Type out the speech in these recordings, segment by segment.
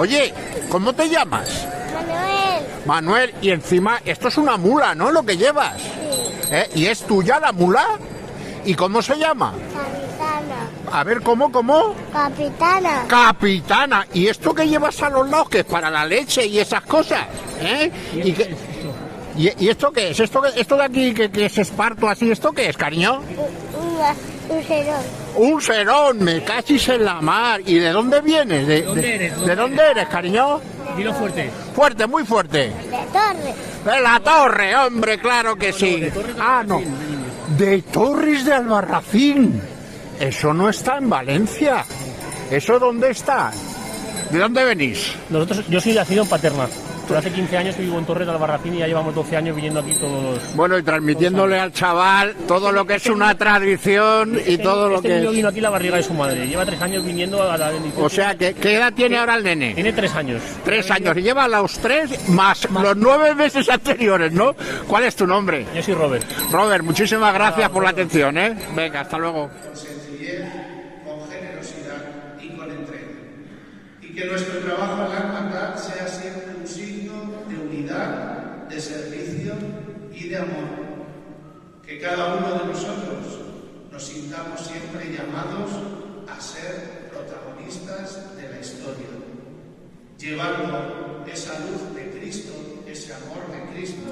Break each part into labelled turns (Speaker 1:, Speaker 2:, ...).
Speaker 1: Oye, ¿cómo te llamas?
Speaker 2: Manuel.
Speaker 1: Manuel, y encima, esto es una mula, ¿no? Lo que llevas.
Speaker 2: Sí.
Speaker 1: ¿Y es tuya la mula? ¿Y cómo se llama?
Speaker 2: Capitana.
Speaker 1: A ver, ¿cómo?
Speaker 2: Capitana.
Speaker 1: Capitana. ¿Y esto que llevas a los lados, que es para la leche y esas cosas? ¿Y esto qué es? ¿Esto de aquí que es esparto así? ¿Esto qué es, cariño?
Speaker 2: Un serón.
Speaker 1: Un serón, me cachis en la mar. ¿Y de dónde vienes? ¿De dónde eres, cariño?
Speaker 3: Dilo fuerte.
Speaker 1: Fuerte, muy fuerte.
Speaker 2: De Torres.
Speaker 1: De la Torre, hombre, claro que sí. No. De Torres de Albarracín. Eso no está en Valencia. ¿Eso dónde está? ¿De dónde venís?
Speaker 3: Yo soy de Acción Paterna. Pero hace 15 años que vivo en Torres de Albarracín y ya llevamos 12 años viniendo aquí todos.
Speaker 1: Bueno, y transmitiéndole al chaval todo lo que es una tradición y todo lo que
Speaker 3: niño
Speaker 1: es.
Speaker 3: vino aquí la barriga de su madre. Lleva 3 años viniendo a la bendición.
Speaker 1: O sea, ¿qué edad tiene ahora el nene?
Speaker 3: Tiene 3 años.
Speaker 1: 3 años. Y lleva los 3 más los 9 meses anteriores, ¿no? ¿Cuál es tu nombre?
Speaker 3: Yo soy Robert.
Speaker 1: Robert, muchísimas gracias por la atención, ¿eh? Venga, hasta luego.
Speaker 4: Con sencillez, con generosidad y con entrega. Y que nuestro trabajo en la hermandad sea siempre un signo de unidad, de servicio y de amor. Que cada uno de nosotros nos sintamos siempre llamados a ser protagonistas de la historia, llevando esa luz de Cristo, ese amor de Cristo.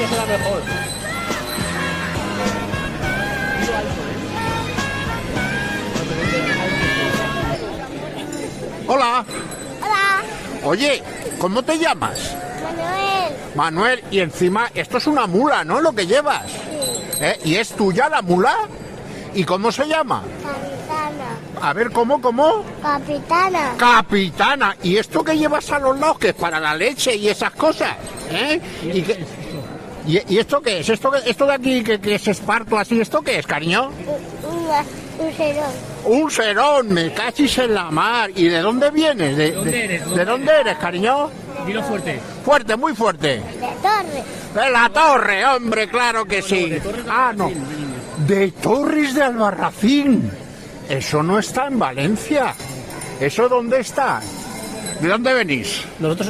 Speaker 3: que será mejor.
Speaker 1: Hola.
Speaker 2: Hola,
Speaker 1: Oye, ¿cómo te llamas?
Speaker 2: Manuel.
Speaker 1: Manuel, y encima, esto es una mula, ¿no? Lo que llevas.
Speaker 2: Sí,
Speaker 1: ¿Y es tuya la mula? ¿Y cómo se llama?
Speaker 2: capitana.
Speaker 1: A ver, ¿cómo?
Speaker 2: Capitana.
Speaker 1: Capitana. ¿Y esto que llevas a los lados, que es para la leche y esas cosas? ¿Y esto qué es? ¿Esto de aquí que es esparto así? ¿Esto qué es, cariño?
Speaker 2: Un serón.
Speaker 1: Un serón, me cachis en la mar. ¿Y de dónde vienes? ¿De dónde eres, cariño?
Speaker 3: Dilo fuerte.
Speaker 1: Fuerte, muy fuerte.
Speaker 2: De Torre.
Speaker 1: De la Torre, hombre, claro que sí.
Speaker 3: De Torres de
Speaker 1: Ah, no.
Speaker 3: Albarracín,
Speaker 1: De Torres de Albarracín. Eso no está en Valencia. ¿Eso dónde está? ¿De dónde venís?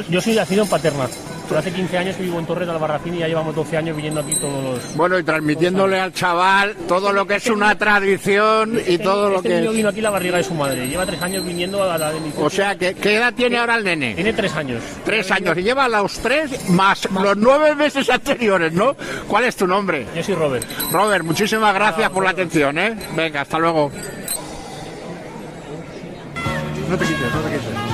Speaker 3: Yo soy nacido en Paterna, pero hace 15 años que vivo en Torres de Albarracín y ya llevamos 12 años viniendo aquí todos los...
Speaker 1: Bueno, y transmitiéndole al chaval todo lo que es una tradición y todo lo
Speaker 3: Este
Speaker 1: que
Speaker 3: niño
Speaker 1: es...
Speaker 3: vino aquí a la barriga de su madre, lleva 3 años viniendo a la de mi...
Speaker 1: O sea, ¿qué edad tiene ahora el nene?
Speaker 3: Tiene 3 años.
Speaker 1: 3 años. Y lleva los 3 más los 9 meses anteriores, ¿no? ¿Cuál es tu nombre?
Speaker 3: Yo soy Robert.
Speaker 1: Robert, muchísimas gracias por la atención, ¿eh? Venga, hasta luego. No te quites.